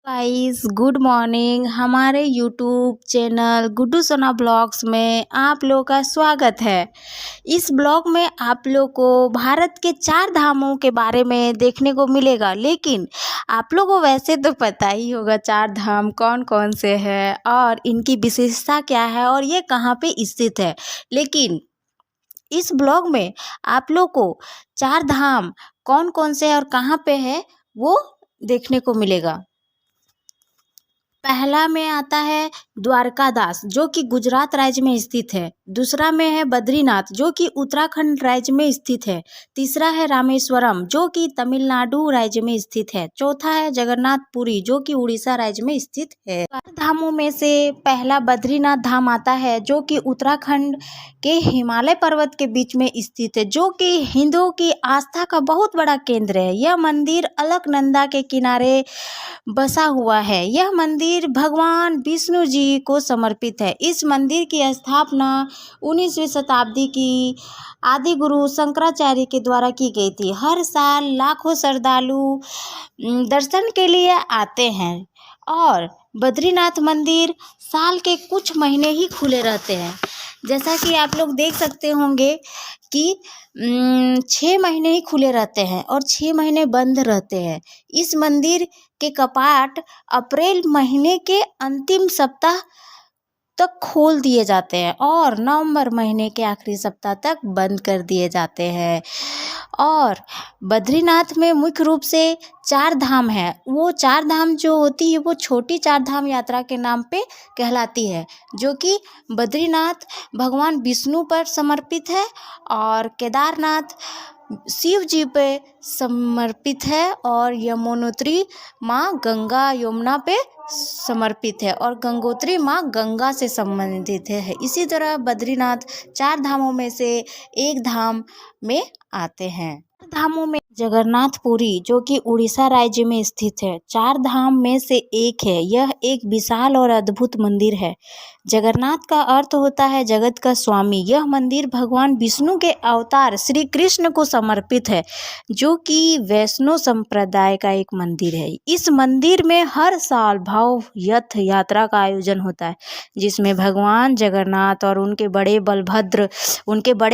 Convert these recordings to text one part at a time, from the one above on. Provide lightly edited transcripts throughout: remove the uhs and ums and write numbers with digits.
Guys good morning. हमारे YouTube channel Guddu सोना blogs में आप लोगों का स्वागत है। इस ब्लॉग में आप लोग को भारत के 4 धामों के बारे में देखने को मिलेगा, लेकिन आप लोगों को वैसे तो पता ही होगा 4 धाम कौन कौन से हैं और इनकी विशेषता क्या है और ये कहाँ पे स्थित है। लेकिन इस ब्लॉग में आप लोग को 4 धाम कौन कौन से और कहाँ पे है वो देखने को मिलेगा। पहला में आता है द्वारकादास जो कि गुजरात राज्य में स्थित है। दूसरा में है बद्रीनाथ जो कि उत्तराखंड राज्य में स्थित है। तीसरा है रामेश्वरम जो कि तमिलनाडु राज्य में स्थित है। चौथा है जगन्नाथपुरी जो कि उड़ीसा राज्य में स्थित है। 4 धामों में से पहला बद्रीनाथ धाम आता है जो कि उत्तराखंड के हिमालय पर्वत के बीच में स्थित है, जो कि हिंदुओं की आस्था का बहुत बड़ा केंद्र है। यह मंदिर अलकनंदा के किनारे बसा हुआ है। यह मंदिर भगवान विष्णु जी को समर्पित है। इस मंदिर की स्थापना 19वीं शताब्दी की आदि गुरु शंकराचार्य के द्वारा की गई थी। हर साल लाखों श्रद्धालु दर्शन के लिए आते हैं और बद्रीनाथ मंदिर साल के कुछ महीने ही खुले रहते हैं। जैसा कि आप लोग देख सकते होंगे कि 6 महीने ही खुले रहते हैं और 6 महीने बंद रहते हैं। इस मंदिर के कपाट अप्रैल महीने के अंतिम सप्ताह तक खोल दिए जाते हैं और नवंबर महीने के आखिरी सप्ताह तक बंद कर दिए जाते हैं। और बद्रीनाथ में मुख्य रूप से 4 धाम है। वो 4 धाम जो होती है वो छोटी 4 धाम यात्रा के नाम पे कहलाती है, जो कि बद्रीनाथ भगवान विष्णु पर समर्पित है और केदारनाथ शिव जी पे समर्पित है और यमुनोत्री माँ गंगा यमुना पे समर्पित है और गंगोत्री माँ गंगा से संबंधित है। इसी तरह बद्रीनाथ 4 धामों में से एक धाम में आते हैं। धामों में जगन्नाथपुरी जो कि उड़ीसा राज्य में स्थित है 4 धाम में से एक है। यह एक विशाल और अद्भुत मंदिर है। जगन्नाथ का अर्थ होता है जगत का स्वामी। यह मंदिर भगवान विष्णु के अवतार श्री कृष्ण को समर्पित है, जो कि वैष्णव संप्रदाय का एक मंदिर है। इस मंदिर में हर साल भाव यथ यात्रा का आयोजन होता है, जिसमें भगवान जगन्नाथ और उनके बड़े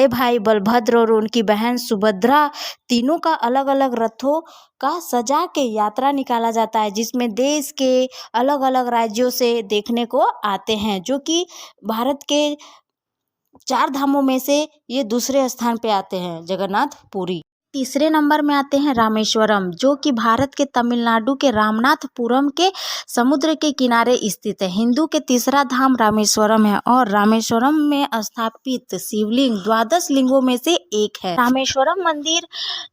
भाई बलभद्र और उनकी बहन सुभद्रा तीनों का अलग अलग रथों का सजा के यात्रा निकाला जाता है, जिसमें देश के अलग अलग राज्यों से देखने को आते हैं, जो कि भारत के 4 धामों में से ये दूसरे स्थान पे आते हैं जगन्नाथपुरी। तीसरे नंबर में आते हैं रामेश्वरम जो कि भारत के तमिलनाडु के रामनाथपुरम के समुद्र के किनारे स्थित है। हिंदू के तीसरा धाम रामेश्वरम है और रामेश्वरम में स्थापित शिवलिंग 12 लिंगों में से एक है। रामेश्वरम मंदिर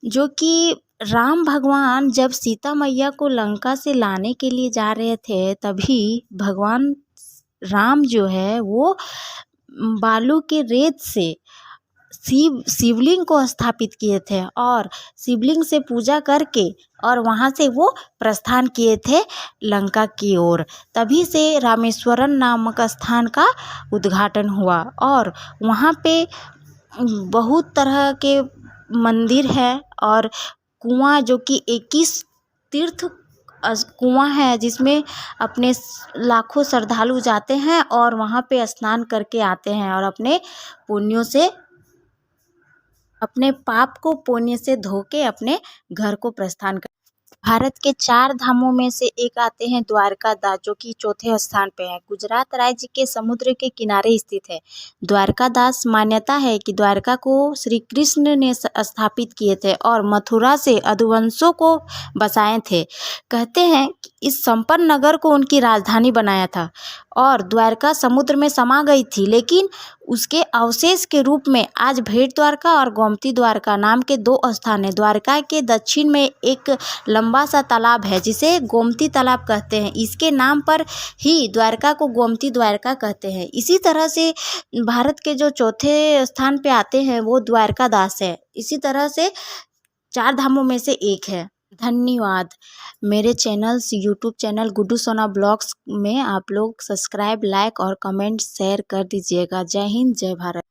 जो कि राम भगवान जब सीता मैया को लंका से लाने के लिए जा रहे थे, तभी भगवान राम जो है वो बालू के रेत से शिवलिंग को स्थापित किए थे और शिवलिंग से पूजा करके और वहाँ से वो प्रस्थान किए थे लंका की ओर। तभी से रामेश्वरम नामक स्थान का उद्घाटन हुआ और वहाँ पे बहुत तरह के मंदिर है और कुआं जो कि 21 तीर्थ कुआं है, जिसमें अपने लाखों श्रद्धालु जाते हैं और वहाँ पे स्नान करके आते हैं और अपने पाप को पुण्य से धो के अपने घर को प्रस्थान कर। भारत के 4 धामों में से एक आते हैं द्वारकादास जो कि चौथे स्थान पे है। गुजरात राज्य के समुद्र के किनारे स्थित है। द्वारकादास मान्यता है कि द्वारका को श्री कृष्ण ने स्थापित किए थे और मथुरा से यदुवंशों को बसाए थे। कहते हैं कि इस संपन्न नगर को उनकी राजधानी बनाया था और द्वारका समुद्र में समा गई थी, लेकिन उसके अवशेष के रूप में आज भेट द्वारका और गोमती द्वारका नाम के 2 स्थान है। द्वारका के दक्षिण में एक लंबा सा तालाब है जिसे गोमती तालाब कहते हैं। इसके नाम पर ही द्वारका को गोमती द्वारका कहते हैं। इसी तरह से भारत के जो चौथे स्थान पे आते हैं वो द्वारकादास है। इसी तरह से 4 धामों में से एक है। धन्यवाद। मेरे यूट्यूब चैनल गुड्डू सोना ब्लॉग्स में आप लोग सब्सक्राइब, लाइक और कमेंट शेयर कर दीजिएगा। जय हिंद, जय भारत।